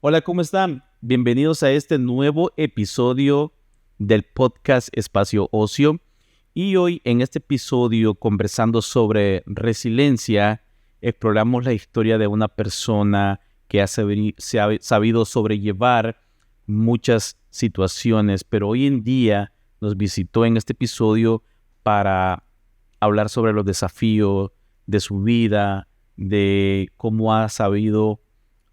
Hola, ¿cómo están? Bienvenidos a este nuevo episodio del podcast Espacio Ocio. Y hoy en este episodio, conversando sobre resiliencia, exploramos la historia de una persona que se ha sabido sobrellevar muchas situaciones, pero hoy en día nos visitó en este episodio para hablar sobre los desafíos de su vida, de cómo ha sabido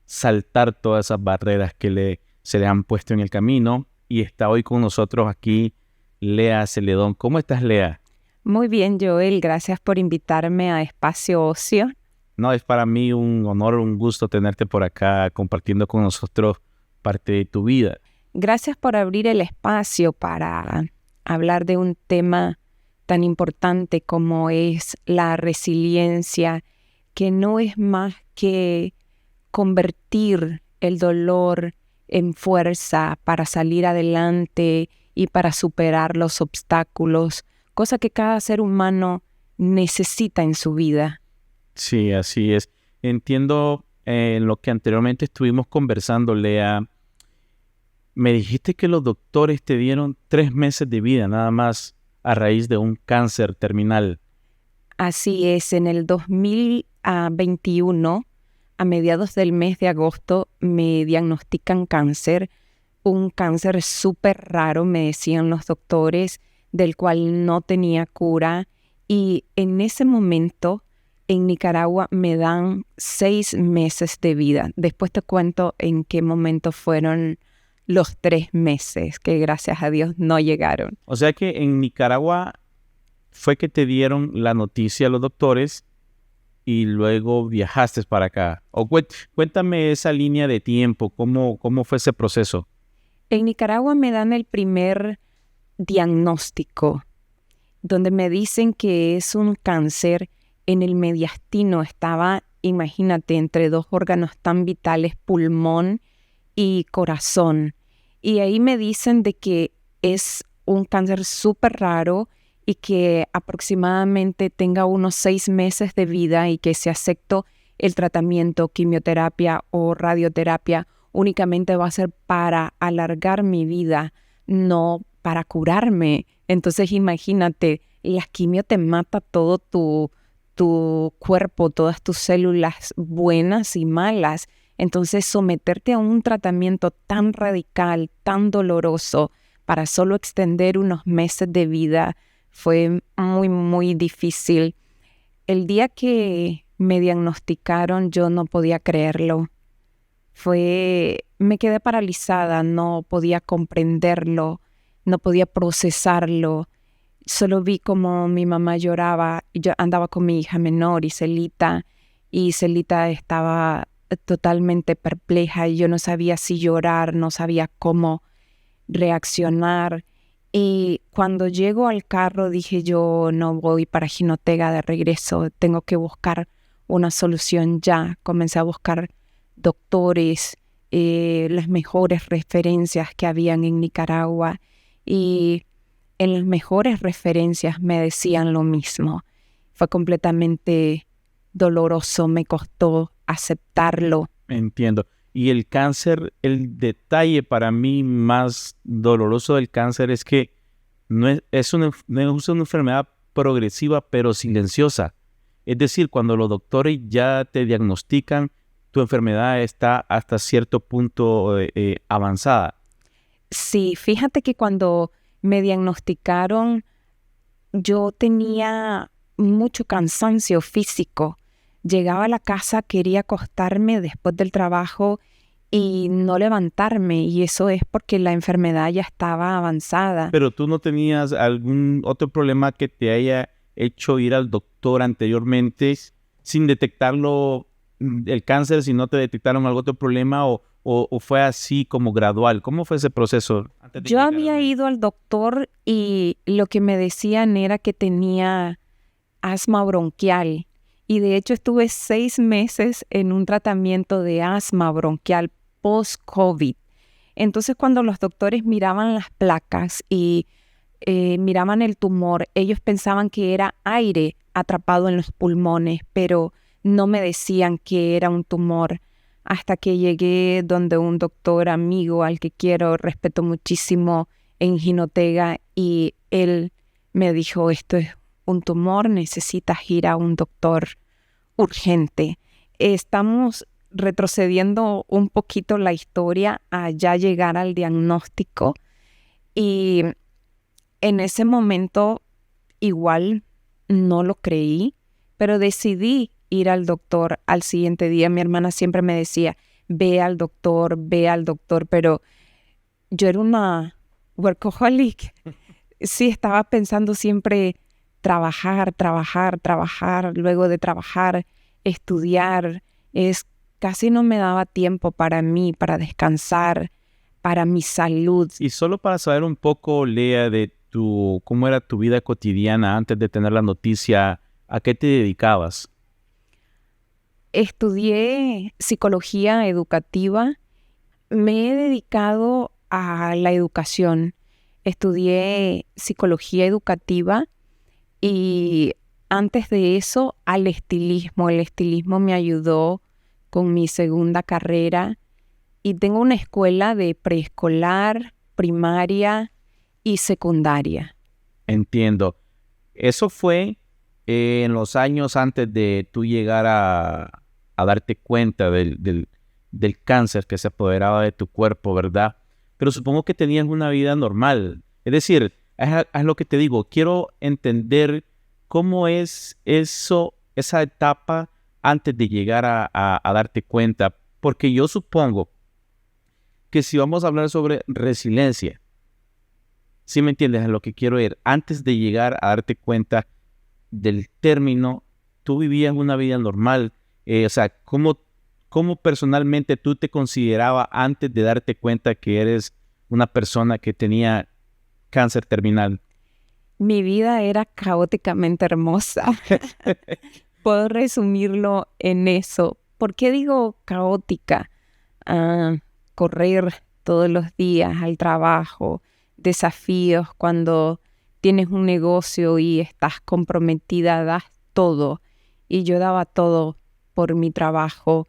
saltar todas esas barreras que se le han puesto en el camino. Y está hoy con nosotros aquí Lea Celedón. ¿Cómo estás, Lea? Muy bien, Joel. Gracias por invitarme a Espacio Ocio. No, es para mí un honor, un gusto tenerte por acá compartiendo con nosotros parte de tu vida. Gracias por abrir el espacio para hablar de un tema tan importante como es la resiliencia, que no es más que convertir el dolor en fuerza para salir adelante y para superar los obstáculos, cosa que cada ser humano necesita en su vida. Sí, así es. Entiendo lo que anteriormente estuvimos conversando, Lea. Me dijiste que los doctores te dieron 3 meses de vida nada más a raíz de un cáncer terminal. Así es, en el 2021, a mediados del mes de agosto, me diagnostican cáncer, un cáncer súper raro, me decían los doctores, del cual no tenía cura. Y en ese momento, en Nicaragua, me dan 6 meses de vida. Después te cuento en qué momento fueron los 3 meses, que gracias a Dios no llegaron. O sea que en Nicaragua fue que te dieron la noticia a los doctores y luego viajaste para acá. O cuéntame esa línea de tiempo, ¿cómo fue ese proceso? En Nicaragua me dan el primer diagnóstico, donde me dicen que es un cáncer en el mediastino. Estaba, imagínate, entre 2 órganos tan vitales, pulmón y corazón. Y ahí me dicen de que es un cáncer súper raro y que aproximadamente tenga unos 6 meses de vida y que si acepto el tratamiento, quimioterapia o radioterapia, únicamente va a ser para alargar mi vida, no para curarme. Entonces imagínate, la quimio te mata todo tu cuerpo, todas tus células buenas y malas. Entonces someterte a un tratamiento tan radical, tan doloroso, para solo extender unos meses de vida fue muy, muy difícil. El día que me diagnosticaron yo no podía creerlo. Me quedé paralizada, no podía comprenderlo, no podía procesarlo. Solo vi como mi mamá lloraba. Yo andaba con mi hija menor y Celita estaba totalmente perpleja y yo no sabía si llorar, no sabía cómo reaccionar. Y cuando llego al carro dije yo no voy para Jinotega de regreso, tengo que buscar una solución ya. Comencé a buscar doctores, las mejores referencias que habían en Nicaragua, y en las mejores referencias me decían lo mismo. Fue completamente doloroso, me costó aceptarlo. Entiendo. Y el cáncer, el detalle para mí más doloroso del cáncer es que no es una enfermedad progresiva pero silenciosa. Es decir, cuando los doctores ya te diagnostican, tu enfermedad está hasta cierto punto avanzada. Sí, fíjate que cuando me diagnosticaron, yo tenía mucho cansancio físico. Llegaba a la casa, quería acostarme después del trabajo y no levantarme, y eso es porque la enfermedad ya estaba avanzada. Pero tú no tenías algún otro problema que te haya hecho ir al doctor anteriormente sin detectarlo, el cáncer, si no te detectaron algún otro problema o fue así como gradual. ¿Cómo fue ese proceso? Yo había ido al doctor y lo que me decían era que tenía asma bronquial, y de hecho estuve 6 meses en un tratamiento de asma bronquial post-COVID. Entonces cuando los doctores miraban las placas y miraban el tumor, ellos pensaban que era aire atrapado en los pulmones, pero no me decían que era un tumor. hasta que llegué donde un doctor amigo al que quiero, respeto muchísimo en Jinotega, y él me dijo, esto es un tumor, necesitas ir a un doctor urgente. Estamos retrocediendo un poquito la historia a ya llegar al diagnóstico, y en ese momento igual no lo creí, pero decidí ir al doctor al siguiente día. Mi hermana siempre me decía, ve al doctor, pero yo era una workaholic. Sí, estaba pensando siempre trabajar, luego de trabajar, estudiar. Casi no me daba tiempo para mí, para descansar, para mi salud. Y solo para saber un poco, Lea, de cómo era tu vida cotidiana antes de tener la noticia, ¿a qué te dedicabas? Estudié psicología educativa. Me he dedicado a la educación. Estudié psicología educativa y antes de eso al estilismo. El estilismo me ayudó con mi segunda carrera y tengo una escuela de preescolar, primaria y secundaria. Entiendo. Eso fue en los años antes de tú llegar a darte cuenta del cáncer que se apoderaba de tu cuerpo, ¿verdad? Pero supongo que tenías una vida normal. Es decir, es lo que te digo, quiero entender cómo es eso, esa etapa antes de llegar a darte cuenta, porque yo supongo que si vamos a hablar sobre resiliencia, ¿sí me entiendes a lo que quiero ir? Antes de llegar a darte cuenta del término, tú vivías una vida normal. O sea, ¿cómo personalmente tú te considerabas antes de darte cuenta que eres una persona que tenía cáncer terminal? Mi vida era caóticamente hermosa. Puedo resumirlo en eso. ¿Por qué digo caótica? Correr todos los días al trabajo, desafíos cuando tienes un negocio y estás comprometida, das todo. Y yo daba todo por mi trabajo.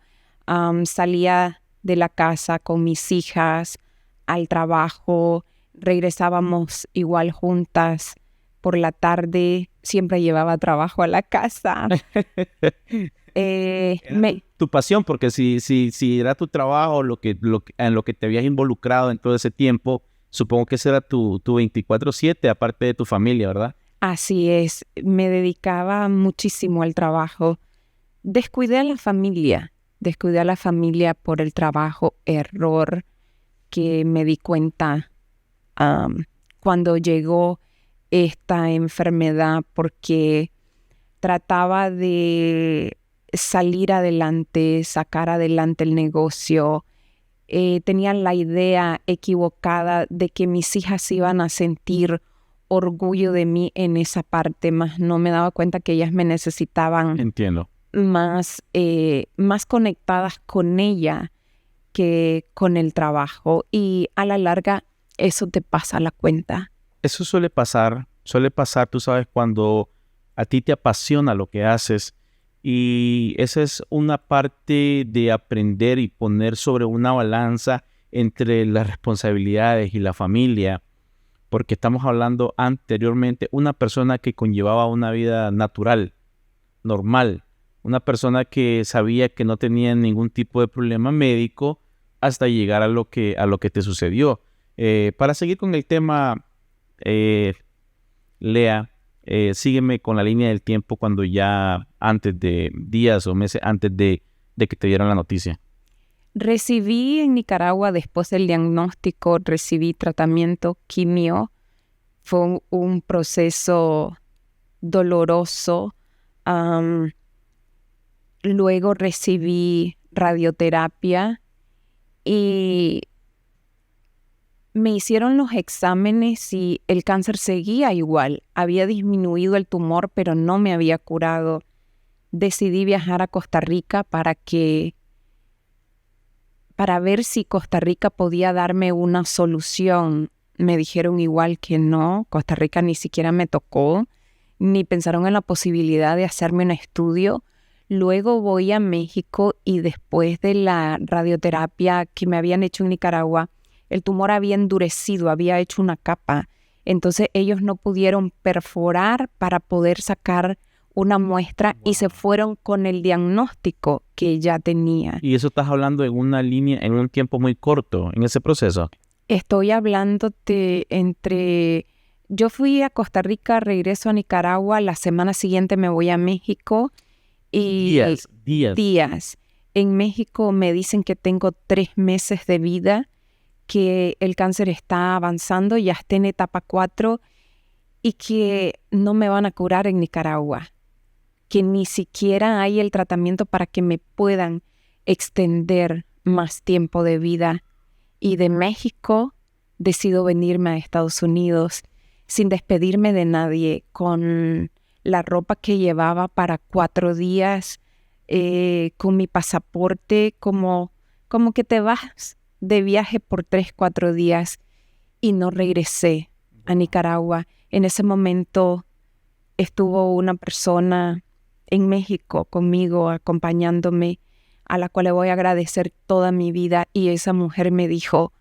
Salía de la casa con mis hijas al trabajo, regresábamos igual juntas. Por la tarde siempre llevaba trabajo a la casa. Tu pasión, porque si era tu trabajo, en lo que te habías involucrado en todo ese tiempo, supongo que ese era tu 24/7, aparte de tu familia, ¿verdad? Así es, me dedicaba muchísimo al trabajo. Descuidé a la familia por el trabajo, error que me di cuenta cuando llegó esta enfermedad, porque trataba de salir adelante, sacar adelante el negocio. Tenía la idea equivocada de que mis hijas iban a sentir orgullo de mí en esa parte, más no me daba cuenta que ellas me necesitaban. Entiendo. Más conectadas con ella que con el trabajo, y a la larga eso te pasa la cuenta. Eso suele pasar, tú sabes, cuando a ti te apasiona lo que haces, y esa es una parte de aprender y poner sobre una balanza entre las responsabilidades y la familia, porque estamos hablando anteriormente una persona que conllevaba una vida natural, normal, una persona que sabía que no tenía ningún tipo de problema médico hasta llegar a lo que te sucedió. Para seguir con el tema, Lea, sígueme con la línea del tiempo cuando ya antes de días o meses antes de que te dieran la noticia. Recibí en Nicaragua, después del diagnóstico, recibí tratamiento quimio. Fue un proceso doloroso. Luego recibí radioterapia y me hicieron los exámenes y el cáncer seguía igual. Había disminuido el tumor, pero no me había curado. Decidí viajar a Costa Rica para ver si Costa Rica podía darme una solución. Me dijeron igual que no, Costa Rica ni siquiera me tocó, ni pensaron en la posibilidad de hacerme un estudio. Luego voy a México y después de la radioterapia que me habían hecho en Nicaragua, el tumor había endurecido, había hecho una capa. Entonces ellos no pudieron perforar para poder sacar una muestra y se fueron con el diagnóstico que ya tenía. Y eso estás hablando en una línea, en un tiempo muy corto, en ese proceso. Estoy hablándote entre... Yo fui a Costa Rica, regreso a Nicaragua, la semana siguiente me voy a México y días. En México me dicen que tengo 3 meses de vida, que el cáncer está avanzando, ya está en etapa 4 y que no me van a curar en Nicaragua, que ni siquiera hay el tratamiento para que me puedan extender más tiempo de vida. Y de México decido venirme a Estados Unidos sin despedirme de nadie, con la ropa que llevaba para 4 días, con mi pasaporte, como que te vas de viaje por 3, 4 días y no regresé a Nicaragua. En ese momento estuvo una persona en México conmigo, acompañándome, a la cual le voy a agradecer toda mi vida, y esa mujer me dijo: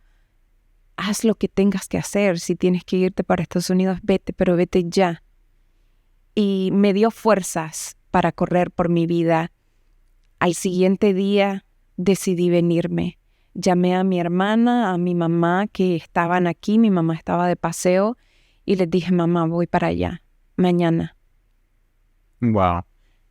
haz lo que tengas que hacer, si tienes que irte para Estados Unidos, vete, pero vete ya. Y me dio fuerzas para correr por mi vida. Al siguiente día decidí venirme. Llamé a mi hermana, a mi mamá, que estaban aquí. Mi mamá estaba de paseo y les dije: mamá, voy para allá, mañana. Wow,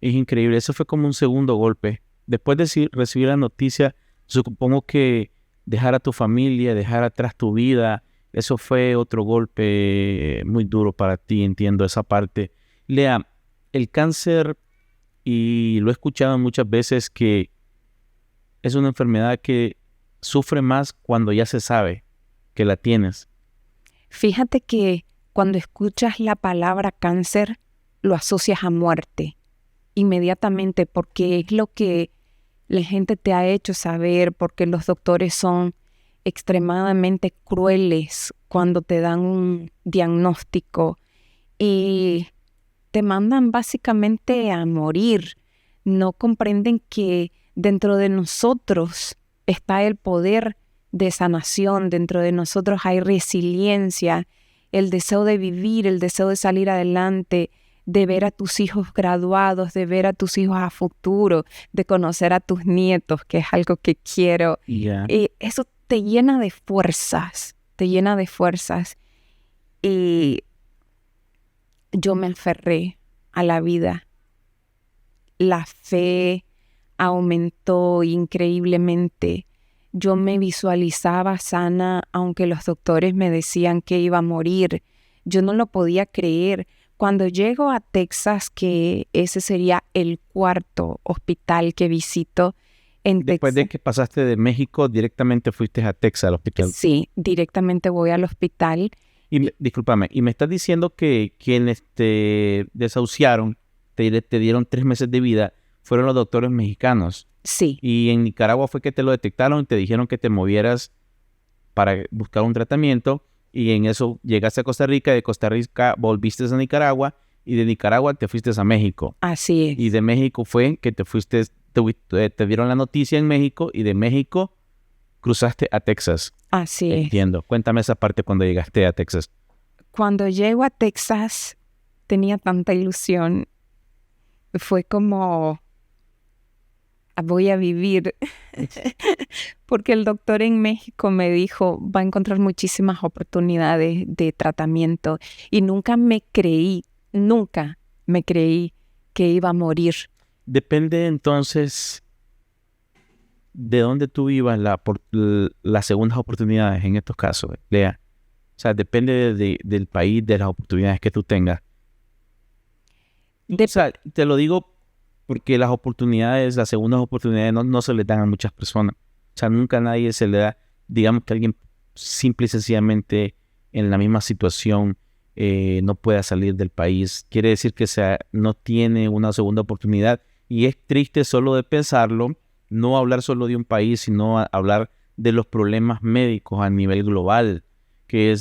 es increíble. Eso fue como un segundo golpe. Después de recibir la noticia, supongo que dejar a tu familia, dejar atrás tu vida, eso fue otro golpe muy duro para ti, entiendo esa parte. Lea, el cáncer, y lo he escuchado muchas veces, que es una enfermedad que sufre más cuando ya se sabe que la tienes. Fíjate que cuando escuchas la palabra cáncer, lo asocias a muerte inmediatamente, porque es lo que la gente te ha hecho saber, porque los doctores son extremadamente crueles cuando te dan un diagnóstico y te mandan básicamente a morir. No comprenden que dentro de nosotros está el poder de sanación, dentro de nosotros hay resiliencia, el deseo de vivir, el deseo de salir adelante, de ver a tus hijos graduados, de ver a tus hijos a futuro, de conocer a tus nietos, que es algo que quiero. Yeah. Y eso te llena de fuerzas, te llena de fuerzas. Y yo me aferré a la vida. La fe aumentó increíblemente. Yo me visualizaba sana, aunque los doctores me decían que iba a morir. Yo no lo podía creer. Cuando llego a Texas, que ese sería el 4.º hospital que visito en Texas. Después de que pasaste de México, directamente fuiste a Texas, al hospital. Sí, directamente voy al hospital. Y discúlpame, y me estás diciendo que quienes te desahuciaron, te dieron 3 meses de vida, fueron los doctores mexicanos. Sí. Y en Nicaragua fue que te lo detectaron y te dijeron que te movieras para buscar un tratamiento. Y en eso llegaste a Costa Rica, de Costa Rica volviste a Nicaragua y de Nicaragua te fuiste a México. Así es. Y de México fue que te fuiste, te dieron la noticia en México y de México cruzaste a Texas. Así es. Entiendo. Cuéntame esa parte cuando llegaste a Texas. Cuando llego a Texas tenía tanta ilusión. Fue como... voy a vivir, porque el doctor en México me dijo, va a encontrar muchísimas oportunidades de tratamiento, y nunca me creí que iba a morir. Depende entonces de dónde tú vivas las segundas oportunidades en estos casos, Lea. O sea, depende del país, de las oportunidades que tú tengas. O sea, te lo digo porque las oportunidades, las segundas oportunidades no se les dan a muchas personas. O sea, nunca a nadie se le da, digamos que alguien simple y sencillamente en la misma situación no pueda salir del país. Quiere decir que no tiene una segunda oportunidad, y es triste solo de pensarlo, no hablar solo de un país, sino hablar de los problemas médicos a nivel global, que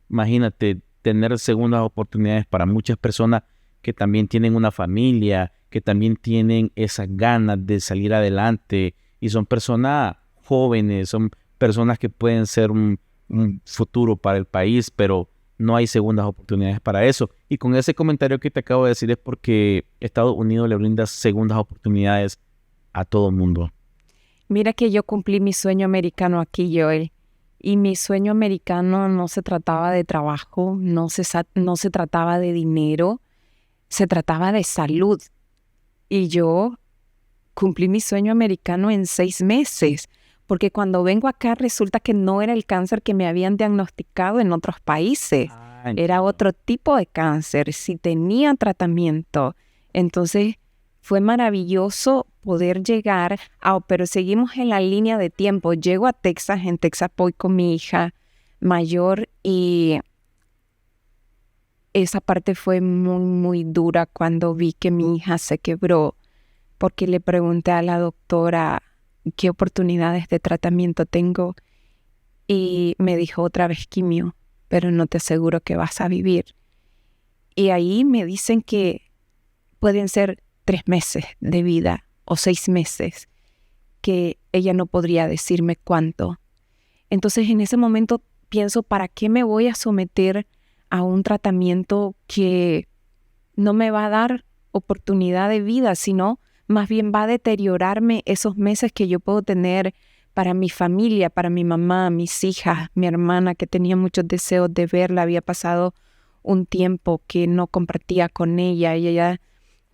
imagínate, tener segundas oportunidades para muchas personas que también tienen una familia, que también tienen esas ganas de salir adelante y son personas jóvenes, son personas que pueden ser un futuro para el país, pero no hay segundas oportunidades para eso. Y con ese comentario que te acabo de decir es porque Estados Unidos le brinda segundas oportunidades a todo el mundo. Mira que yo cumplí mi sueño americano aquí, Joel. Y mi sueño americano no se trataba de trabajo, no se trataba de dinero, se trataba de salud. Y yo cumplí mi sueño americano en 6 meses, porque cuando vengo acá resulta que no era el cáncer que me habían diagnosticado en otros países. Era otro tipo de cáncer, sí tenía tratamiento. Entonces fue maravilloso poder llegar, pero seguimos en la línea de tiempo. Llego a Texas, en Texas voy con mi hija mayor y esa parte fue muy, muy dura cuando vi que mi hija se quebró, porque le pregunté a la doctora qué oportunidades de tratamiento tengo y me dijo otra vez quimio, pero no te aseguro que vas a vivir. Y ahí me dicen que pueden ser 3 meses de vida o 6 meses, que ella no podría decirme cuánto. Entonces en ese momento pienso, ¿para qué me voy a someter a un tratamiento que no me va a dar oportunidad de vida, sino más bien va a deteriorarme esos meses que yo puedo tener para mi familia, para mi mamá, mis hijas, mi hermana, que tenía muchos deseos de verla? Había pasado un tiempo que no compartía con ella y ella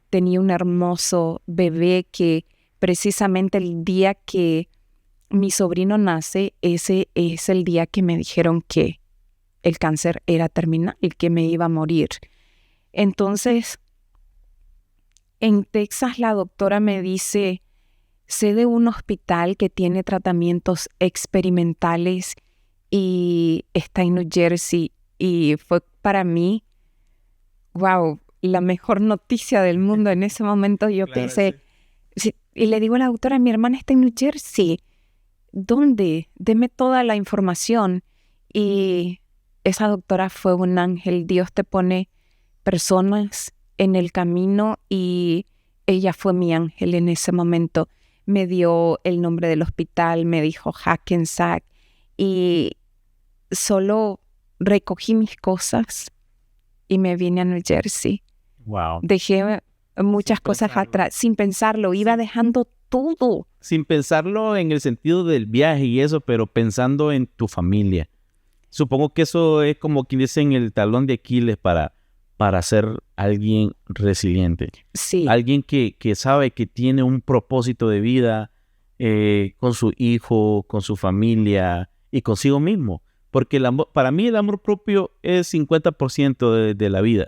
tenía un hermoso bebé que precisamente el día que mi sobrino nace, ese es el día que me dijeron que el cáncer era terminal y que me iba a morir. Entonces, en Texas la doctora me dice, sé de un hospital que tiene tratamientos experimentales y está en New Jersey. Y fue para mí, wow, la mejor noticia del mundo. En ese momento yo pensé, sí. Y le digo a la doctora, mi hermana está en New Jersey. ¿Dónde? Deme toda la información. Y esa doctora fue un ángel. Dios te pone personas en el camino y ella fue mi ángel en ese momento. Me dio el nombre del hospital, me dijo Hackensack y solo recogí mis cosas y me vine a New Jersey. Wow. Dejé muchas cosas atrás, sin pensarlo, iba dejando todo. Sin pensarlo en el sentido del viaje y eso, pero pensando en tu familia. Supongo que eso es como quien dice en el talón de Aquiles para ser alguien resiliente. Sí. Alguien que sabe que tiene un propósito de vida con su hijo, con su familia y consigo mismo. Porque para mí el amor propio es 50% de la vida.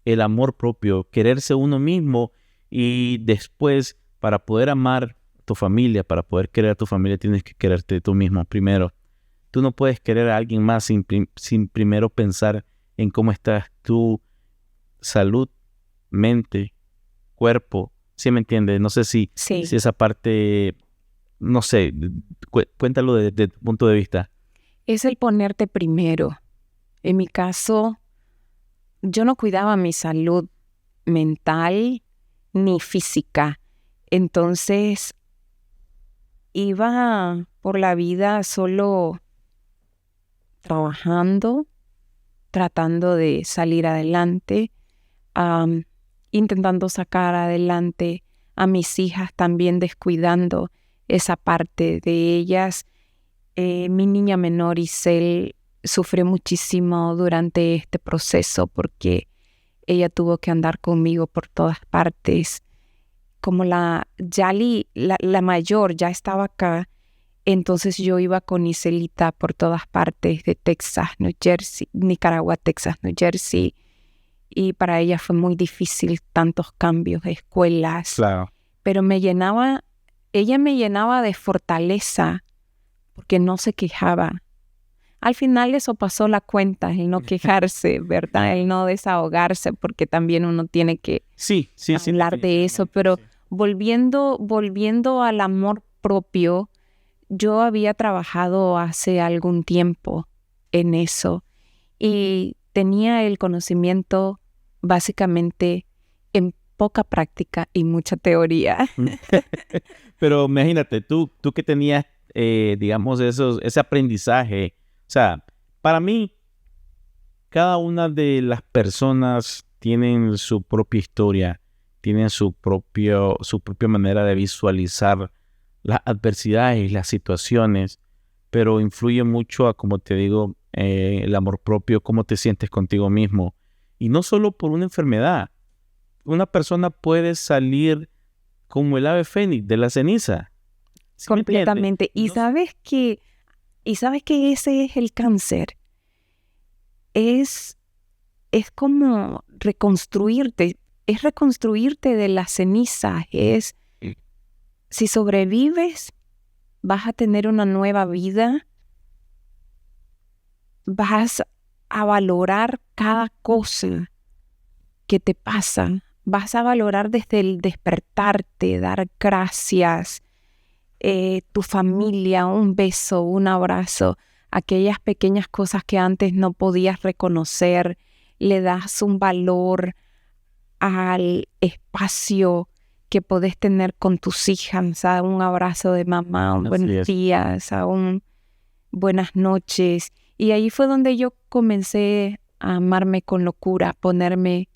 El amor propio, quererse uno mismo y después para poder amar a tu familia, para poder querer a tu familia tienes que quererte tú mismo primero. Tú no puedes querer a alguien más sin primero pensar en cómo estás tú, salud, mente, cuerpo. ¿Sí me entiendes? No sé si esa parte, no sé, cuéntalo desde tu punto de vista. Es el ponerte primero. En mi caso, yo no cuidaba mi salud mental ni física. Entonces, iba por la vida solo trabajando, tratando de salir adelante, intentando sacar adelante a mis hijas, también descuidando esa parte de ellas. Mi niña menor, Isel, sufrió muchísimo durante este proceso porque ella tuvo que andar conmigo por todas partes. Como la mayor ya estaba acá, entonces yo iba con Iselita por todas partes de Texas, New Jersey, Nicaragua, Texas, New Jersey. Y para ella fue muy difícil tantos cambios, escuelas. Claro. Pero ella me llenaba de fortaleza porque no se quejaba. Al final eso pasó la cuenta, el no quejarse, ¿verdad? El no desahogarse, porque también uno tiene que hablar de eso. Pero volviendo al amor propio, yo había trabajado hace algún tiempo en eso y tenía el conocimiento básicamente poca práctica y mucha teoría. Pero imagínate, tú que tenías, digamos, ese aprendizaje. O sea, para mí, cada una de las personas tienen su propia historia, tienen su propia manera de visualizar las adversidades y las situaciones, pero influye mucho a, como te digo, el amor propio, cómo te sientes contigo mismo. Y no solo por una enfermedad. Una persona puede salir como el ave fénix de la ceniza. ¿Sí me entiendes? Completamente. Y No- sabes que ese es el cáncer. Es como reconstruirte. Es reconstruirte de las cenizas. Si sobrevives, vas a tener una nueva vida. Vas a valorar cada cosa que te pasa. Vas a valorar desde el despertarte, dar gracias, tu familia, un beso, un abrazo, aquellas pequeñas cosas que antes no podías reconocer, le das un valor al espacio que podés tener con tus hijas, a un abrazo de mamá, un Así buenos es. días, a un buenas noches. Y ahí fue donde yo comencé a amarme con locura, a ponerme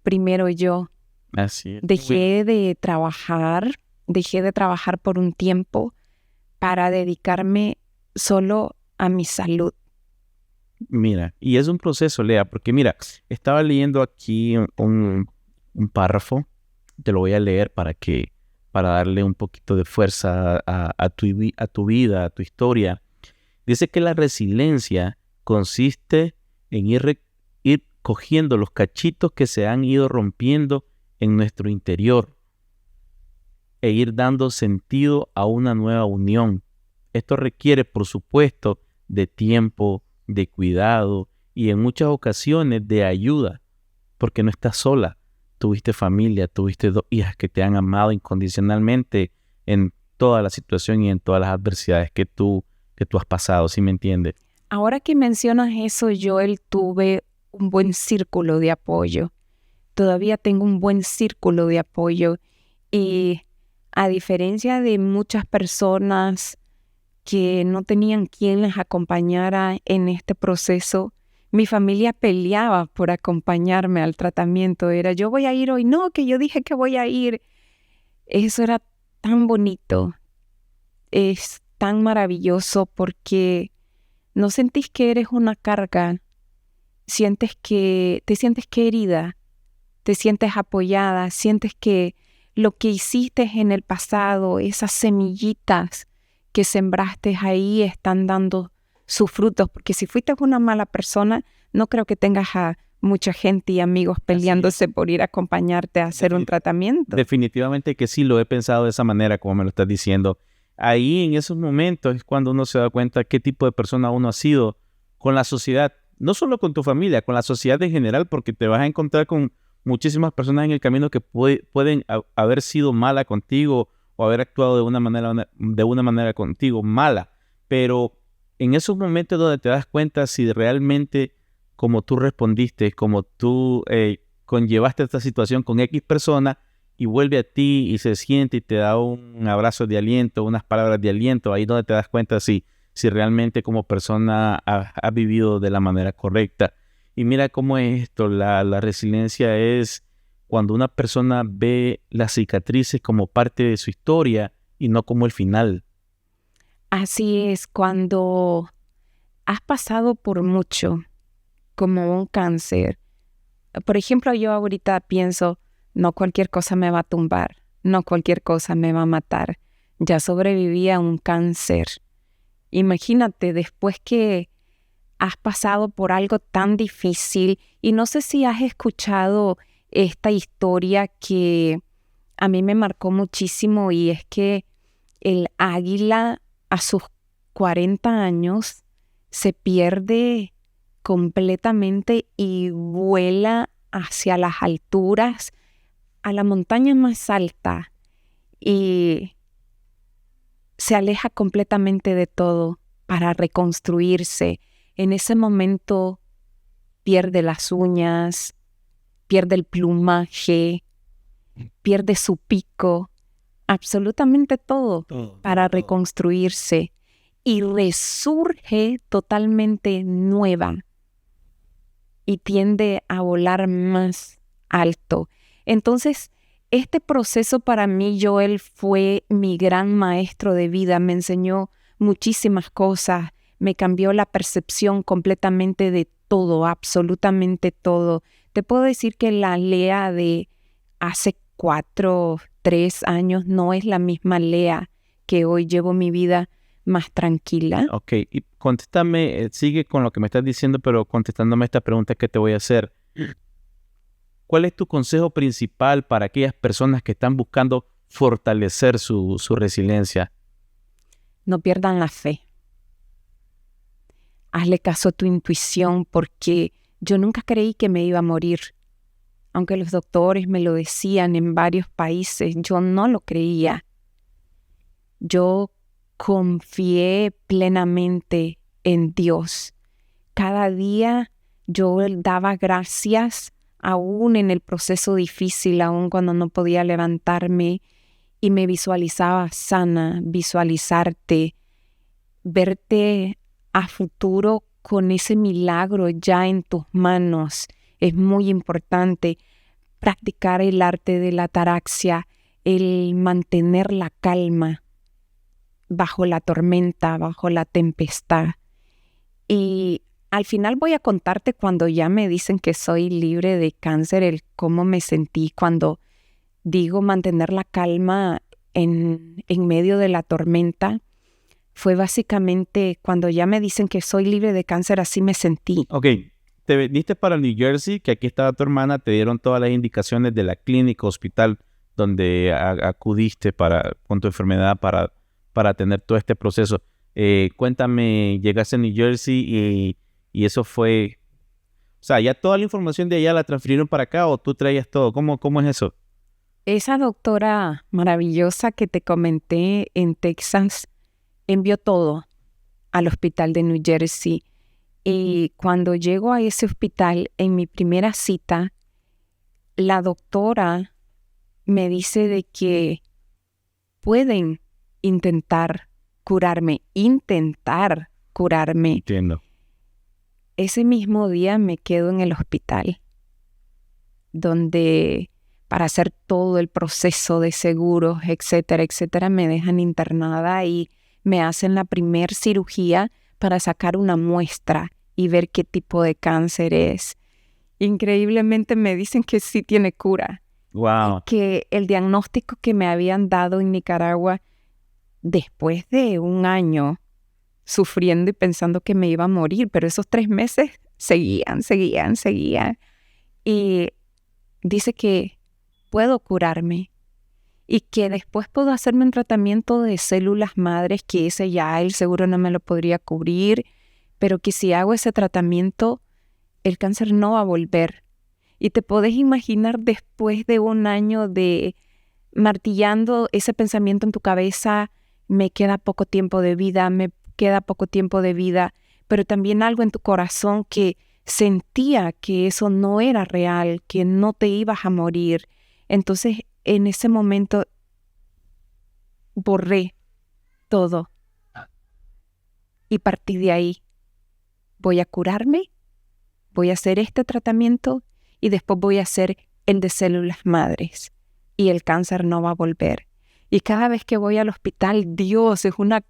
primero yo. Así es. Dejé de trabajar por un tiempo para dedicarme solo a mi salud. Mira, y es un proceso, Lea, porque mira, estaba leyendo aquí un párrafo, te lo voy a leer para darle un poquito de fuerza a tu vida, a tu historia. Dice que la resiliencia consiste en ir cogiendo los cachitos que se han ido rompiendo en nuestro interior e ir dando sentido a una nueva unión. Esto requiere, por supuesto, de tiempo, de cuidado y en muchas ocasiones de ayuda, porque no estás sola. Tuviste familia, tuviste 2 hijas que te han amado incondicionalmente en toda la situación y en todas las adversidades que tú has pasado, ¿sí me entiendes? Ahora que mencionas eso, Joel, tuve un buen círculo de apoyo. Todavía tengo un buen círculo de apoyo y a diferencia de muchas personas que no tenían quien les acompañara en este proceso, mi familia peleaba por acompañarme al tratamiento. Era, yo voy a ir hoy, no, que yo dije que voy a ir. Eso era tan bonito, es tan maravilloso porque no sentís que eres una carga, te sientes querida, te sientes apoyada, sientes que lo que hiciste en el pasado, esas semillitas que sembraste ahí están dando sus frutos, porque si fuiste una mala persona, no creo que tengas a mucha gente y amigos peleándose por ir a acompañarte a hacer un tratamiento. Definitivamente que sí, lo he pensado de esa manera, como me lo estás diciendo. Ahí en esos momentos es cuando uno se da cuenta qué tipo de persona uno ha sido con la sociedad, no solo con tu familia, con la sociedad en general, porque te vas a encontrar con muchísimas personas en el camino que pueden haber sido mala contigo o haber actuado de una manera contigo mala, pero en esos momentos donde te das cuenta si realmente como tú respondiste, como tú conllevaste esta situación con X persona y vuelve a ti y se siente y te da un abrazo de aliento, unas palabras de aliento, ahí donde te das cuenta si realmente como persona ha vivido de la manera correcta. Y mira cómo es esto, la resiliencia es cuando una persona ve las cicatrices como parte de su historia y no como el final. Así es, cuando has pasado por mucho, como un cáncer. Por ejemplo, yo ahorita pienso, no cualquier cosa me va a tumbar, no cualquier cosa me va a matar. Ya sobreviví a un cáncer. Imagínate, después que has pasado por algo tan difícil, y no sé si has escuchado esta historia que a mí me marcó muchísimo, y es que el águila a sus 40 años se pierde completamente y vuela hacia las alturas, a la montaña más alta, y se aleja completamente de todo para reconstruirse. En ese momento pierde las uñas, pierde el plumaje, pierde su pico, absolutamente todo para todo. reconstruirse y resurge totalmente nueva y tiende a volar más alto. Entonces, este proceso para mí, Joel, fue mi gran maestro de vida. Me enseñó muchísimas cosas, me cambió la percepción completamente de todo, absolutamente todo. Te puedo decir que la Lea de hace 4, 3 años no es la misma Lea que hoy. Llevo mi vida más tranquila. Ok, y contéstame, sigue con lo que me estás diciendo, pero contestándome esta pregunta que te voy a hacer. ¿Cuál es tu consejo principal para aquellas personas que están buscando fortalecer su resiliencia? No pierdan la fe. Hazle caso a tu intuición, porque yo nunca creí que me iba a morir. Aunque los doctores me lo decían en varios países, yo no lo creía. Yo confié plenamente en Dios. Cada día yo daba gracias, aún en el proceso difícil, aún cuando no podía levantarme, y me visualizaba sana. Visualizarte, verte a futuro con ese milagro ya en tus manos es muy importante. Practicar el arte de la ataraxia, el mantener la calma bajo la tormenta, bajo la tempestad. Y al final voy a contarte, cuando ya me dicen que soy libre de cáncer, el cómo me sentí cuando digo mantener la calma en medio de la tormenta. Fue básicamente cuando ya me dicen que soy libre de cáncer, así me sentí. Ok, te viniste para New Jersey, que aquí estaba tu hermana, te dieron todas las indicaciones de la clínica, hospital, donde acudiste con tu enfermedad para tener todo este proceso. Cuéntame, llegaste a New Jersey y eso fue... O sea, ¿ya toda la información de allá la transfirieron para acá o tú traías todo? ¿Cómo es eso? Esa doctora maravillosa que te comenté en Texas envió todo al hospital de New Jersey. Y cuando llego a ese hospital, en mi primera cita, la doctora me dice de que pueden intentar curarme. Entiendo. Ese mismo día me quedo en el hospital, donde para hacer todo el proceso de seguros, etcétera, etcétera, me dejan internada y me hacen la primer cirugía para sacar una muestra y ver qué tipo de cáncer es. Increíblemente me dicen que sí tiene cura. Wow. Y que el diagnóstico que me habían dado en Nicaragua, después de un año sufriendo y pensando que me iba a morir, pero esos 3 meses seguían. Y dice que puedo curarme y que después puedo hacerme un tratamiento de células madres, que ese ya el seguro no me lo podría cubrir, pero que si hago ese tratamiento, el cáncer no va a volver. Y te podés imaginar, después de un año de martillando ese pensamiento en tu cabeza, me queda poco tiempo de vida, pero también algo en tu corazón que sentía que eso no era real, que no te ibas a morir. Entonces, en ese momento, borré todo y partí de ahí. Voy a curarme, voy a hacer este tratamiento y después voy a hacer el de células madres y el cáncer no va a volver. Y cada vez que voy al hospital, Dios, es una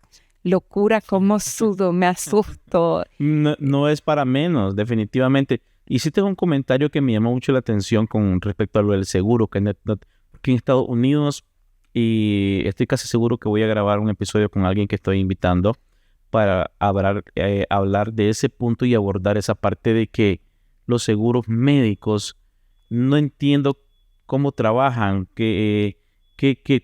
locura, cómo sudo, me asusto. No es para menos, definitivamente. Hiciste un comentario que me llamó mucho la atención con respecto a lo del seguro, que en Estados Unidos, y estoy casi seguro que voy a grabar un episodio con alguien que estoy invitando para hablar de ese punto y abordar esa parte de que los seguros médicos, no entiendo cómo trabajan,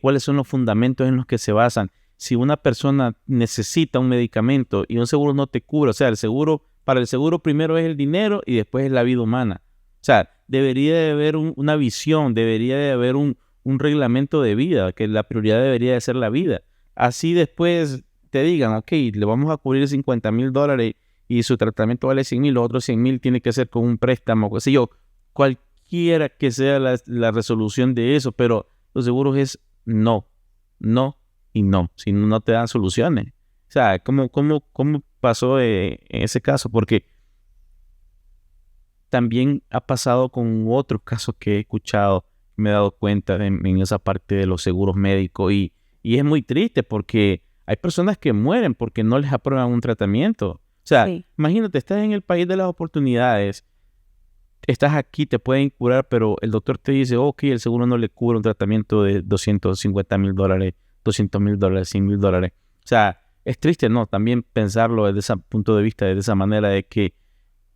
cuáles son los fundamentos en los que se basan. Si una persona necesita un medicamento y un seguro no te cubre, o sea, para el seguro primero es el dinero y después es la vida humana. O sea, debería de haber una visión, debería de haber un reglamento de vida, que la prioridad debería de ser la vida. Así después te digan, ok, le vamos a cubrir $50,000 y su tratamiento vale $100,000, los otros $100,000 tiene que ser con un préstamo, qué sé yo, quiera que sea la resolución de eso, pero los seguros es no, no y no, si no te dan soluciones. O sea, ¿cómo pasó en ese caso? Porque también ha pasado con otros casos que he escuchado, me he dado cuenta en esa parte de los seguros médicos y es muy triste porque hay personas que mueren porque no les aprueban un tratamiento. O sea, Sí. imagínate, estás en el país de las oportunidades, estás aquí, te pueden curar, pero el doctor te dice, ok, el seguro no le cubre un tratamiento de $250,000, $200,000, $100,000, O sea, es triste, ¿no? También pensarlo desde ese punto de vista, de esa manera, de que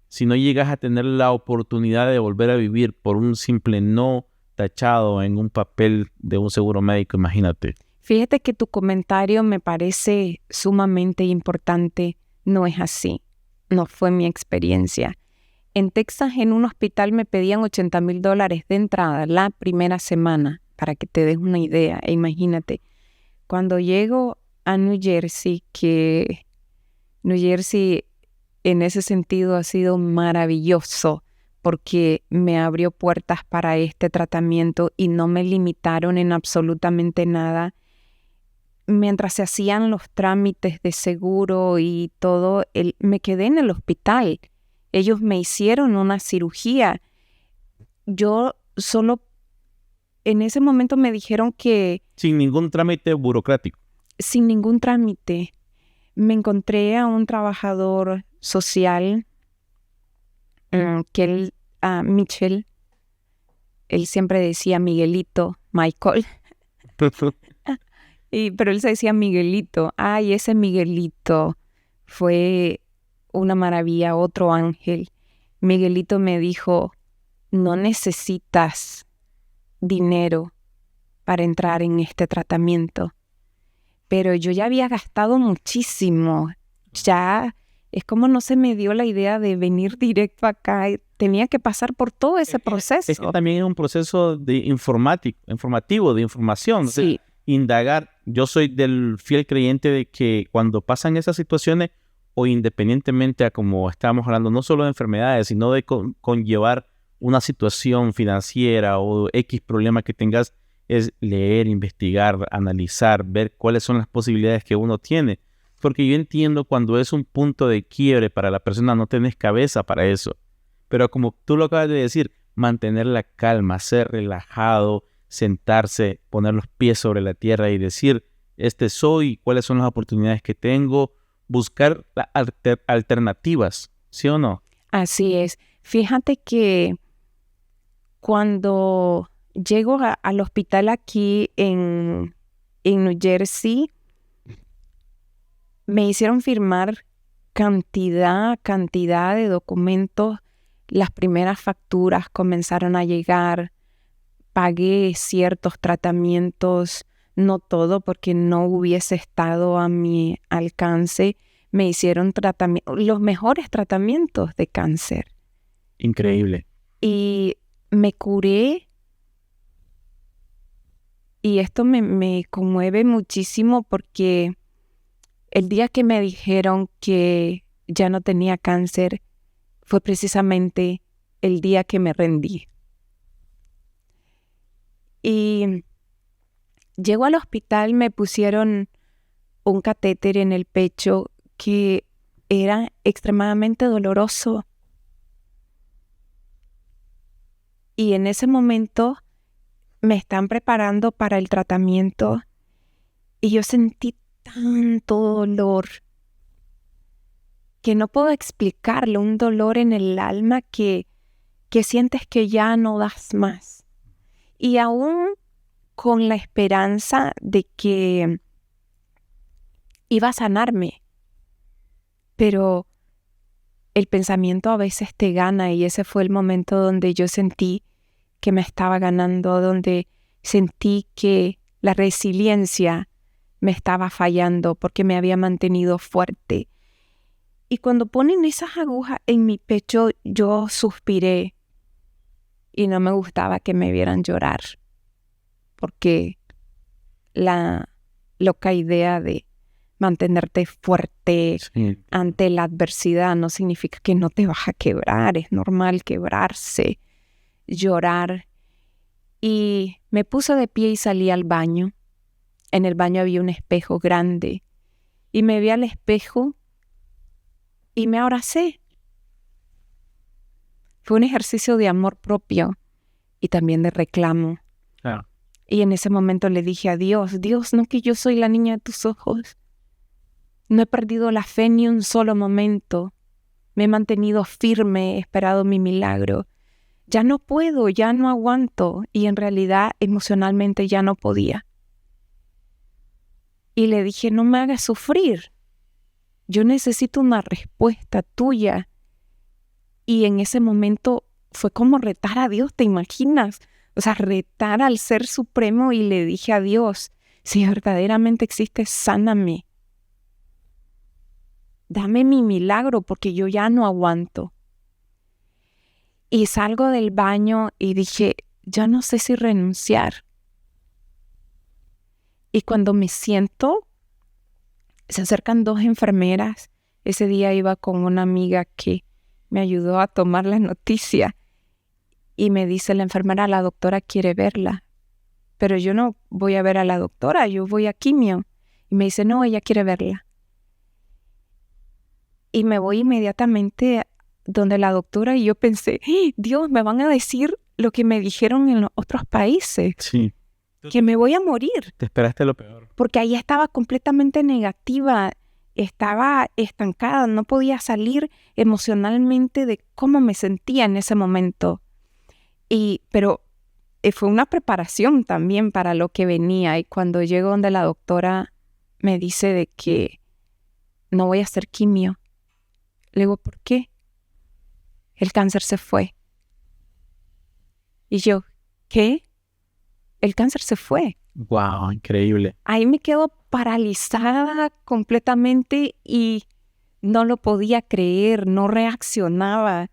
si no llegas a tener la oportunidad de volver a vivir por un simple no tachado en un papel de un seguro médico, imagínate. Fíjate que tu comentario me parece sumamente importante. No es así. No fue mi experiencia. En Texas, en un hospital, me pedían $80,000 de entrada la primera semana, para que te des una idea. E imagínate, cuando llego a New Jersey, que New Jersey en ese sentido ha sido maravilloso, porque me abrió puertas para este tratamiento y no me limitaron en absolutamente nada. Mientras se hacían los trámites de seguro y todo, me quedé en el hospital. Ellos me hicieron una cirugía. Yo solo, en ese momento me dijeron que Sin ningún trámite burocrático. sin ningún trámite, me encontré a un trabajador social, que Mitchell, él siempre decía Miguelito, Michael. Pero él se decía Miguelito. Ay, ese Miguelito fue una maravilla, otro ángel. Miguelito me dijo, no necesitas dinero para entrar en este tratamiento. Pero yo ya había gastado muchísimo. Ya es como no se me dio la idea de venir directo acá. Tenía que pasar por todo ese proceso. Es que también es un proceso de informativo, de información. Sí. O sea, indagar. Yo soy del fiel creyente de que cuando pasan esas situaciones, o independientemente a como estábamos hablando, no solo de enfermedades, sino de conllevar una situación financiera o X problema que tengas, es leer, investigar, analizar, ver cuáles son las posibilidades que uno tiene. Porque yo entiendo cuando es un punto de quiebre para la persona, no tenés cabeza para eso. Pero como tú lo acabas de decir, mantener la calma, ser relajado, sentarse, poner los pies sobre la tierra y decir, este soy, cuáles son las oportunidades que tengo, buscar alternativas, ¿sí o no? Así es. Fíjate que cuando llego al hospital aquí en New Jersey, me hicieron firmar cantidad de documentos. Las primeras facturas comenzaron a llegar. Pagué ciertos tratamientos, no todo porque no hubiese estado a mi alcance. Me hicieron los mejores tratamientos de cáncer. Increíble. Y me curé. Y esto me conmueve muchísimo porque el día que me dijeron que ya no tenía cáncer fue precisamente el día que me rendí. Y llego al hospital, me pusieron un catéter en el pecho que era extremadamente doloroso. Y en ese momento me están preparando para el tratamiento y yo sentí tanto dolor que no puedo explicarlo, un dolor en el alma que sientes que ya no das más. Y aún con la esperanza de que iba a sanarme, pero el pensamiento a veces te gana y ese fue el momento donde yo sentí que me estaba ganando, donde sentí que la resiliencia me estaba fallando porque me había mantenido fuerte. Y cuando ponen esas agujas en mi pecho, yo suspiré y no me gustaba que me vieran llorar, porque la loca idea de mantenerte fuerte ante la adversidad no significa que no te vas a quebrar, es normal quebrarse. llorar. Y me puse de pie y salí al baño. En el baño había un espejo grande. Y me vi al espejo y me abracé. Fue un ejercicio de amor propio y también de reclamo. Claro. Y en ese momento le dije a Dios, Dios, no que yo soy la niña de tus ojos. No he perdido la fe ni un solo momento. Me he mantenido firme, he esperado mi milagro. Ya no puedo, ya no aguanto. Y en realidad emocionalmente ya no podía. Y le dije, no me hagas sufrir. Yo necesito una respuesta tuya. Y en ese momento fue como retar a Dios, ¿te imaginas? O sea, retar al Ser Supremo, y le dije a Dios, si verdaderamente existes, sáname. Dame mi milagro porque yo ya no aguanto. Y salgo del baño y dije, ya no sé si renunciar. Y cuando me siento, se acercan 2 enfermeras. Ese día iba con una amiga que me ayudó a tomar la noticia. Y me dice la enfermera, la doctora quiere verla. Pero yo no voy a ver a la doctora, yo voy a quimio. Y me dice, no, ella quiere verla. Y me voy inmediatamente donde la doctora y yo pensé, Dios, me van a decir lo que me dijeron en los otros países. Sí. Que me voy a morir. Te esperaste lo peor. Porque ahí estaba completamente negativa, estaba estancada, no podía salir emocionalmente de cómo me sentía en ese momento. Pero fue una preparación también para lo que venía. Y cuando llego donde la doctora me dice de que no voy a hacer quimio, le digo, ¿por qué? El cáncer se fue. Y yo, ¿qué? El cáncer se fue. Wow, increíble. Ahí me quedo paralizada completamente y no lo podía creer, no reaccionaba.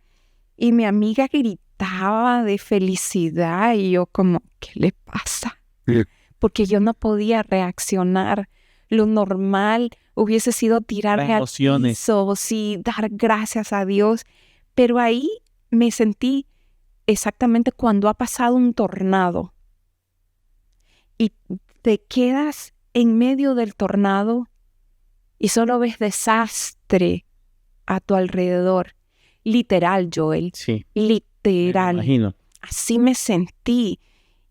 Y mi amiga gritaba de felicidad y yo como, ¿qué le pasa? Porque yo no podía reaccionar. Lo normal hubiese sido tirarme al piso, sí, dar gracias a Dios. Pero ahí me sentí exactamente cuando ha pasado un tornado. Y te quedas en medio del tornado y solo ves desastre a tu alrededor. Literal, Joel. Sí. Literal. Me imagino. Así me sentí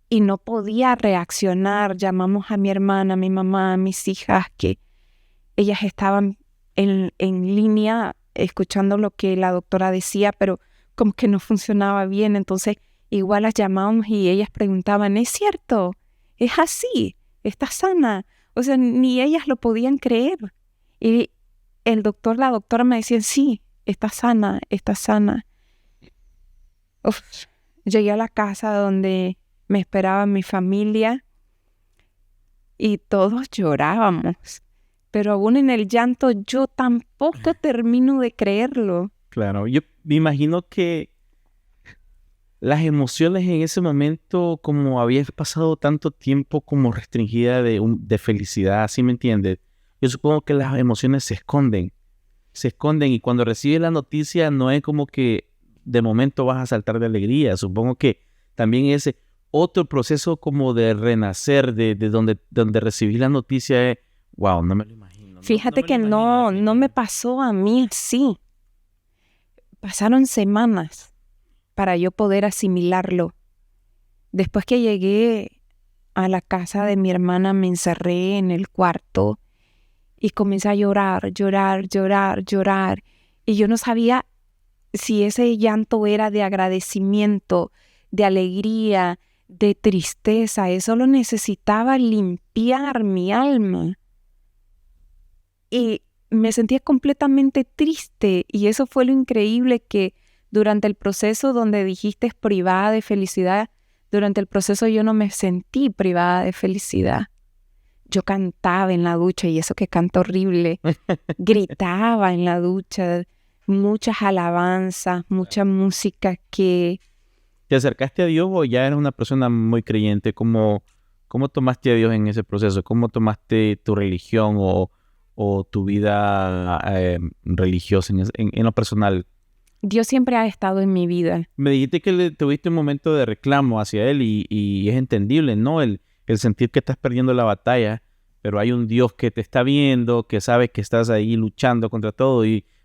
y no podía reaccionar. Llamamos a mi hermana, a mi mamá, a mis hijas, que ellas estaban en línea escuchando lo que la doctora decía, pero como que no funcionaba bien. Entonces igual las llamábamos y ellas preguntaban, ¿es cierto? ¿Es así? ¿Está sana? O sea, ni ellas lo podían creer. Y la doctora me decían, sí, está sana, está sana. Uf, llegué a la casa donde me esperaba mi familia y todos llorábamos. Pero aún en el llanto yo tampoco termino de creerlo. Claro, yo me imagino que las emociones en ese momento, como habías pasado tanto tiempo como restringida de felicidad, ¿sí me entiendes? Yo supongo que las emociones se esconden y cuando recibes la noticia no es como que de momento vas a saltar de alegría. Supongo que también ese otro proceso como de renacer, de donde recibís la noticia es, wow, no me lo imagino. Fíjate que no me pasó a mí así. Pasaron semanas para yo poder asimilarlo. Después que llegué a la casa de mi hermana, me encerré en el cuarto y comencé a llorar. Y yo no sabía si ese llanto era de agradecimiento, de alegría, de tristeza. Eso lo necesitaba limpiar mi alma. Y me sentía completamente triste. Y eso fue lo increíble, que durante el proceso donde dijiste privada de felicidad, durante el proceso yo no me sentí privada de felicidad. Yo cantaba en la ducha, y eso que canto horrible, gritaba en la ducha, muchas alabanzas, mucha música que... ¿Te acercaste a Dios o ya eres una persona muy creyente? ¿Cómo tomaste a Dios en ese proceso? ¿Cómo tomaste tu religión o tu vida religiosa en lo personal? Dios siempre ha estado en mi vida. Me dijiste que tuviste un momento de reclamo hacia Él y es entendible, ¿no? El sentir que estás perdiendo la batalla, pero hay un Dios que te está viendo, que sabe que estás ahí luchando contra todo,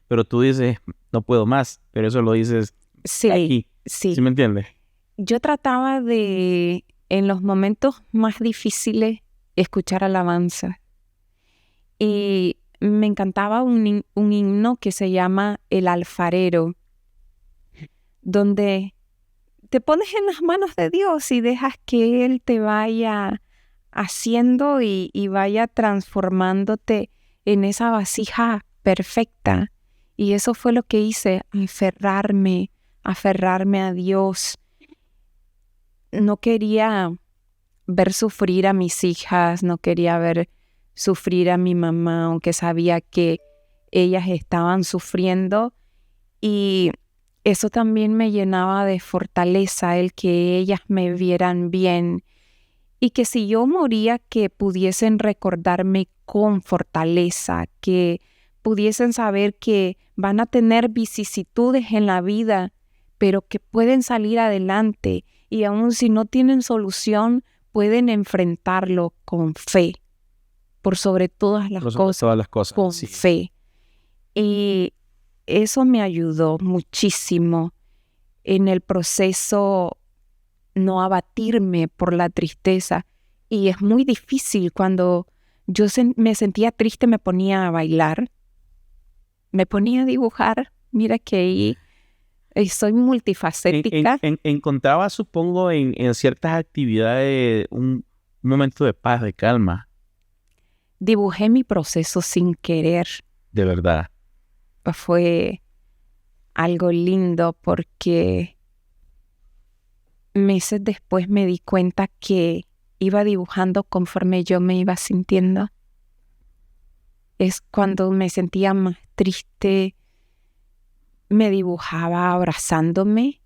pero tú dices, no puedo más, pero eso lo dices Sí, aquí. sí. ¿Sí me entiendes? Yo trataba de, en los momentos más difíciles, escuchar alabanza. Y me encantaba un himno que se llama El Alfarero, donde te pones en las manos de Dios y dejas que Él te vaya haciendo y vaya transformándote en esa vasija perfecta. Y eso fue lo que hice, aferrarme a Dios. No quería ver sufrir a mis hijas, no quería ver sufrir a mi mamá, aunque sabía que ellas estaban sufriendo. Y eso también me llenaba de fortaleza, el que ellas me vieran bien. Y que si yo moría, que pudiesen recordarme con fortaleza, que pudiesen saber que van a tener vicisitudes en la vida, pero que pueden salir adelante y aun si no tienen solución, pueden enfrentarlo con fe, por sobre todas las cosas, con sí. fe. Y eso me ayudó muchísimo en el proceso, no abatirme por la tristeza. Y es muy difícil cuando yo me sentía triste, me ponía a bailar, me ponía a dibujar. Mira que ahí soy multifacética. Encontraba, supongo, en ciertas actividades un momento de paz, de calma. Dibujé mi proceso sin querer. De verdad. Fue algo lindo porque meses después me di cuenta que iba dibujando conforme yo me iba sintiendo. Es cuando me sentía más triste, me dibujaba abrazándome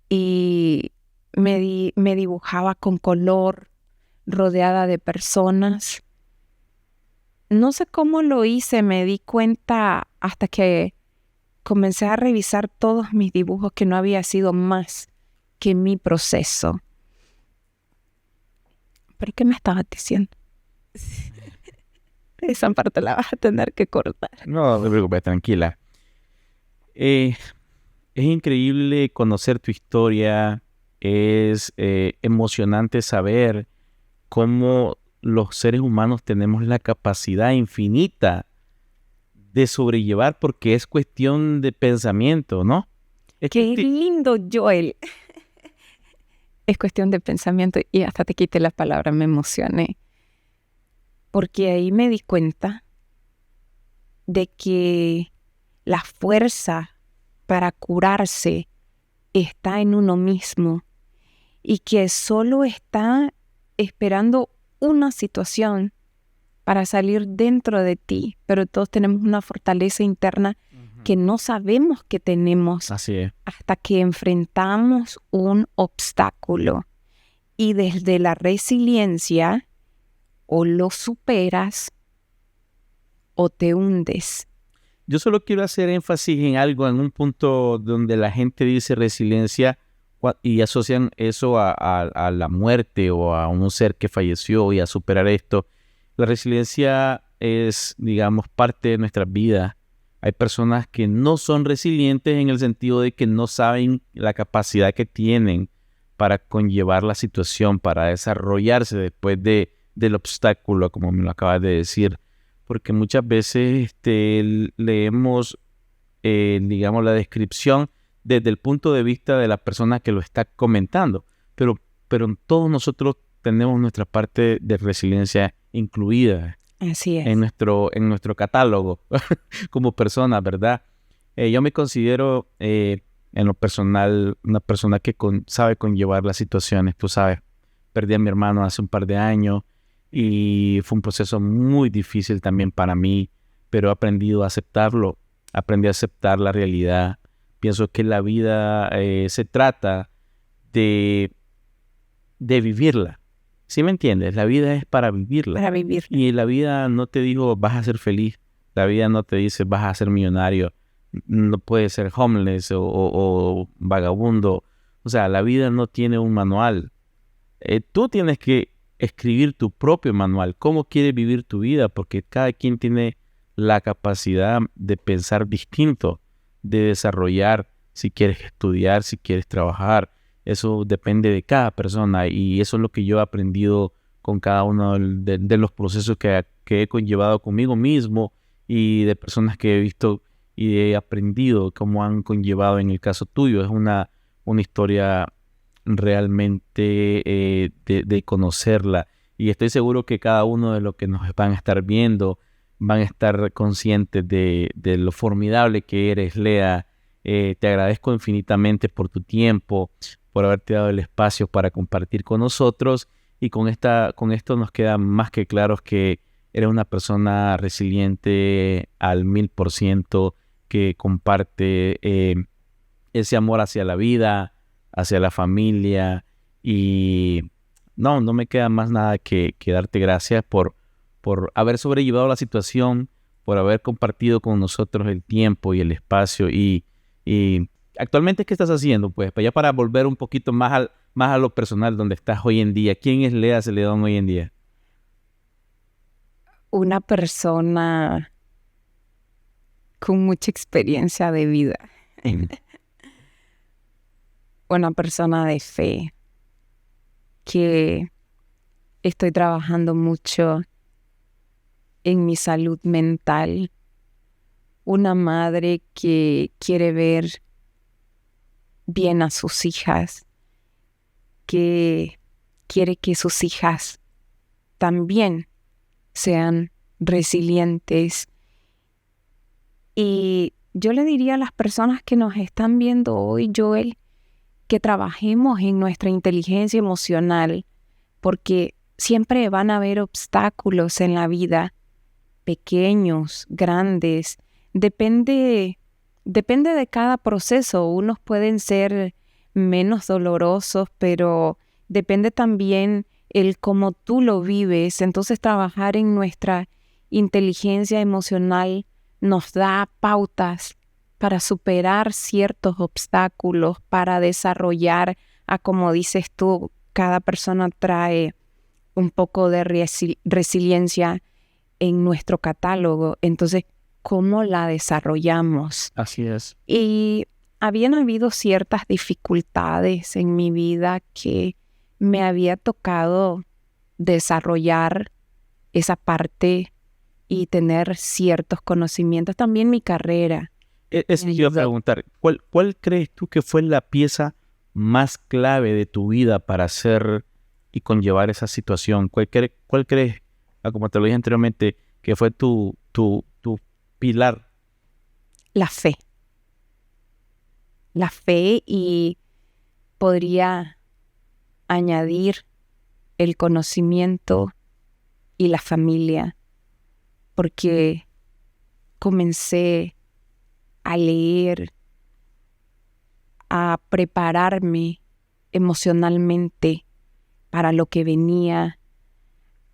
y me dibujaba con color, rodeada de personas. No sé cómo lo hice, me di cuenta hasta que comencé a revisar todos mis dibujos que no había sido más que mi proceso. ¿Pero qué me estabas diciendo? Esa parte la vas a tener que cortar. No te preocupes, tranquila. Es increíble conocer tu historia. Es emocionante saber cómo los seres humanos tenemos la capacidad infinita de sobrellevar, porque es cuestión de pensamiento, ¿no? Qué lindo, Joel. Es cuestión de pensamiento y hasta te quité la palabra, me emocioné. Porque ahí me di cuenta de que la fuerza para curarse está en uno mismo y que solo está esperando una situación para salir dentro de ti, pero todos tenemos una fortaleza interna que no sabemos que tenemos. Así es. Hasta que enfrentamos un obstáculo. Y desde la resiliencia, o lo superas o te hundes. Yo solo quiero hacer énfasis en algo, en un punto donde la gente dice resiliencia y asocian eso a la muerte o a un ser que falleció y a superar esto. La resiliencia es, digamos, parte de nuestra vida. Hay personas que no son resilientes en el sentido de que no saben la capacidad que tienen para conllevar la situación, para desarrollarse después del obstáculo, como me lo acabas de decir. Porque muchas veces leemos, digamos, la descripción desde el punto de vista de la persona que lo está comentando. Pero todos nosotros tenemos nuestra parte de resiliencia incluida. Así es. En nuestro catálogo como persona, ¿verdad? Yo me considero en lo personal una persona que sabe conllevar las situaciones. Tú sabes, perdí a mi hermano hace un par de años y fue un proceso muy difícil también para mí, pero he aprendido a aceptarlo, aprendí a aceptar la realidad. Pienso que la vida se trata de vivirla. ¿Sí me entiendes? La vida es para vivirla. Para vivirla. Y la vida no te dijo vas a ser feliz. La vida no te dice vas a ser millonario. no puedes ser homeless o vagabundo. O sea, la vida no tiene un manual. Tú tienes que escribir tu propio manual. ¿Cómo quieres vivir tu vida? Porque cada quien tiene la capacidad de pensar distinto, de desarrollar, si quieres estudiar, si quieres trabajar. Eso depende de cada persona y eso es lo que yo he aprendido con cada uno de los procesos que he conllevado conmigo mismo y de personas que he visto y he aprendido cómo han conllevado en el caso tuyo. Es una historia realmente de conocerla y estoy seguro que cada uno de los que nos van a estar viendo van a estar conscientes de lo formidable que eres, Lea. Te agradezco infinitamente por tu tiempo, por haberte dado el espacio para compartir con nosotros y con esto nos queda más que claros que eres una persona resiliente al 1000%, que comparte ese amor hacia la vida, hacia la familia y no me queda más nada que darte gracias por haber sobrellevado la situación, por haber compartido con nosotros el tiempo y el espacio y actualmente, ¿qué estás haciendo? Pues ya para volver un poquito más a lo personal, donde estás hoy en día. ¿Quién es Lea Celedón hoy en día? Una persona con mucha experiencia de vida. Una persona de fe, que estoy trabajando mucho en mi salud mental. Una madre que quiere ver bien a sus hijas, que quiere que sus hijas también sean resilientes. Y yo le diría a las personas que nos están viendo hoy, Joel, que trabajemos en nuestra inteligencia emocional, porque siempre van a haber obstáculos en la vida, pequeños, grandes, depende de cada proceso. Unos pueden ser menos dolorosos, pero depende también el cómo tú lo vives. Entonces, trabajar en nuestra inteligencia emocional nos da pautas para superar ciertos obstáculos, para desarrollar, como dices tú, cada persona trae un poco de resiliencia en nuestro catálogo. Entonces, ¿cómo la desarrollamos? Así es. Y habían habido ciertas dificultades en mi vida que me había tocado desarrollar esa parte y tener ciertos conocimientos. También mi carrera. Eso te iba a preguntar. ¿Cuál crees tú que fue la pieza más clave de tu vida para hacer y conllevar esa situación? ¿Cuál crees, como te lo dije anteriormente, que fue tu pilar? La fe. La fe, y podría añadir el conocimiento y la familia, porque comencé a leer, a prepararme emocionalmente para lo que venía,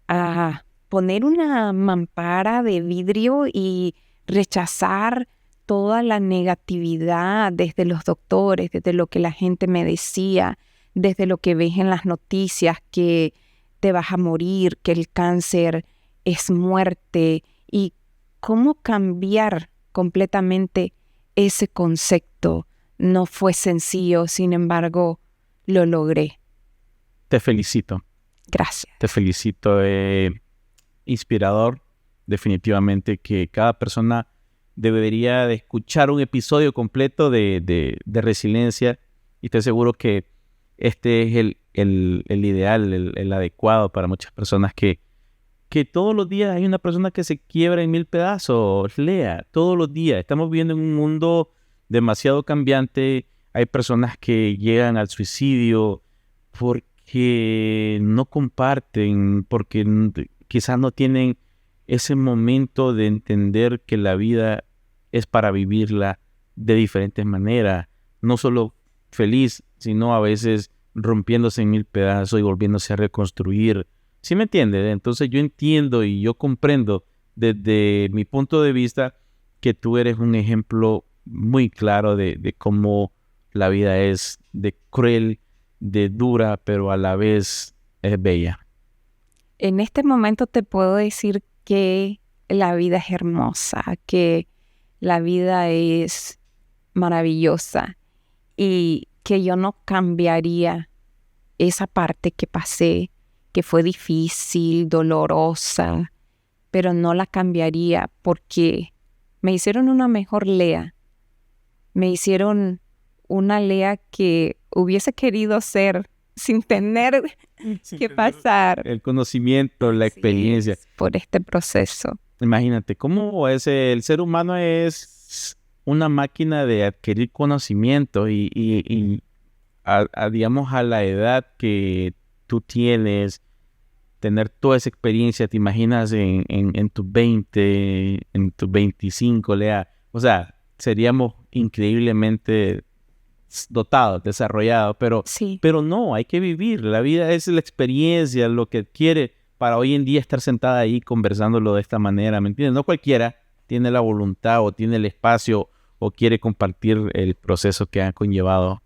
a poner una mampara de vidrio y rechazar toda la negatividad desde los doctores, desde lo que la gente me decía, desde lo que ves en las noticias, que te vas a morir, que el cáncer es muerte, y cómo cambiar completamente ese concepto. No fue sencillo, sin embargo, lo logré. Te felicito. Gracias. Te felicito. Inspirador, definitivamente, que cada persona debería de escuchar un episodio completo de resiliencia, y estoy seguro que este es el ideal, el adecuado para muchas personas, que todos los días hay una persona que se quiebra en 1000 pedazos. Lea, todos los días. Estamos viviendo en un mundo demasiado cambiante. Hay personas que llegan al suicidio porque no comparten, porque quizás no tienen ese momento de entender que la vida es para vivirla de diferentes maneras, no solo feliz, sino a veces rompiéndose en 1000 pedazos y volviéndose a reconstruir. ¿Sí me entiendes? Entonces yo entiendo y yo comprendo desde mi punto de vista que tú eres un ejemplo muy claro de cómo la vida es de cruel, de dura, pero a la vez es bella. En este momento te puedo decir que la vida es hermosa, que la vida es maravillosa y que yo no cambiaría esa parte que pasé, que fue difícil, dolorosa, pero no la cambiaría porque me hicieron una mejor Lea. Me hicieron una Lea que hubiese querido ser sin tener que pasar El conocimiento, la experiencia. por este proceso. Imagínate, cómo el ser humano es una máquina de adquirir conocimiento y digamos, a la edad que tú tienes, tener toda esa experiencia, te imaginas en tus 20, en tus 25, Lea. O sea, seríamos increíblemente dotados, desarrollados, Sí. pero no, hay que vivir. La vida es la experiencia, lo que quiere para hoy en día estar sentada ahí conversándolo de esta manera, ¿me entiendes? No cualquiera tiene la voluntad o tiene el espacio o quiere compartir el proceso que ha conllevado.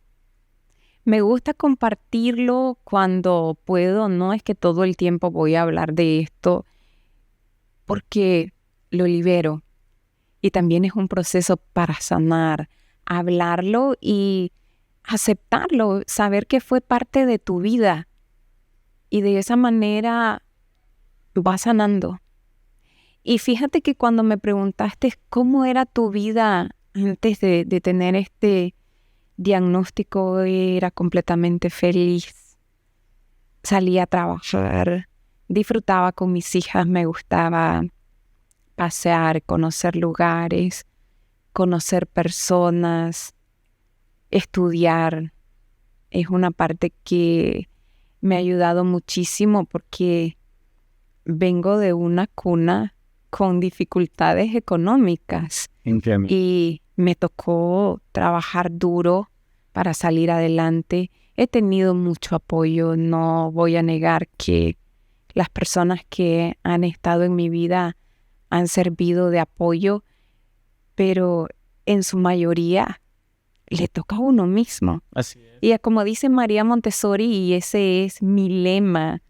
Me gusta compartirlo cuando puedo, no es que todo el tiempo voy a hablar de esto, porque lo libero. Y también es un proceso para sanar, hablarlo y aceptarlo, saber que fue parte de tu vida. Y de esa manera vas sanando. Y fíjate que cuando me preguntaste cómo era tu vida antes de tener este diagnóstico, era completamente feliz. Salía a trabajar, disfrutaba con mis hijas, me gustaba pasear, conocer lugares, conocer personas, estudiar. Es una parte que me ha ayudado muchísimo porque vengo de una cuna con dificultades económicas. Entiendo. Y me tocó trabajar duro para salir adelante. He tenido mucho apoyo, no voy a negar que las personas que han estado en mi vida han servido de apoyo, pero en su mayoría le toca a uno mismo. Así es. Y como dice María Montessori, y ese es mi lema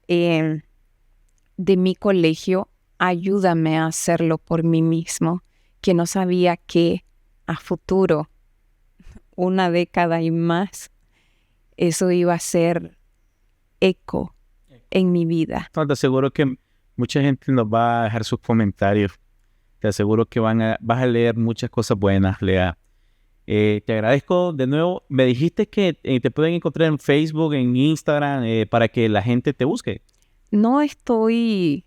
de mi colegio, ayúdame a hacerlo por mí mismo, que no sabía que a futuro, una década y más, eso iba a ser eco en mi vida. No, te aseguro que mucha gente nos va a dejar sus comentarios. Te aseguro que vas a leer muchas cosas buenas, Lea. Te agradezco de nuevo. Me dijiste que te pueden encontrar en Facebook, en Instagram, para que la gente te busque. No estoy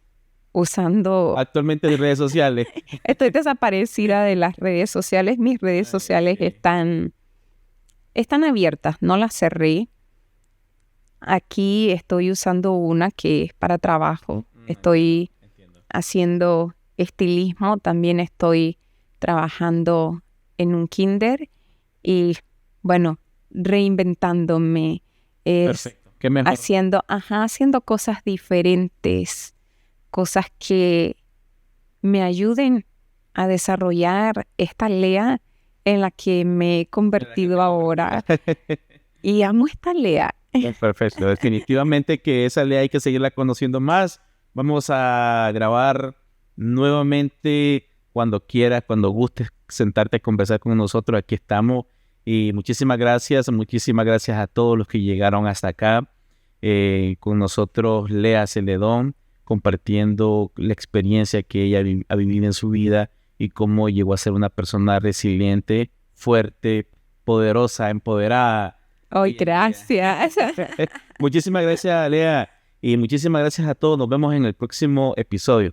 usando... Actualmente en redes sociales. Estoy desaparecida de las redes sociales. Mis redes sociales están abiertas, no las cerré. Aquí estoy usando una que es para trabajo. Estoy haciendo estilismo. También estoy trabajando en un kinder y, bueno, reinventándome. Perfecto. Qué mejor. Haciendo cosas diferentes, cosas que me ayuden a desarrollar esta Lea en la que me he convertido ahora. Y amo esta Lea. Perfecto. Definitivamente que esa Lea hay que seguirla conociendo más. Vamos a grabar nuevamente cuando quieras, cuando gustes sentarte a conversar con nosotros. Aquí estamos. Y muchísimas gracias a todos los que llegaron hasta acá. Con nosotros Lea Celedón, compartiendo la experiencia que ella ha vivido en su vida y cómo llegó a ser una persona resiliente, fuerte, poderosa, empoderada. ¡Ay, gracias! Muchísimas gracias, Lea, y muchísimas gracias a todos. Nos vemos en el próximo episodio.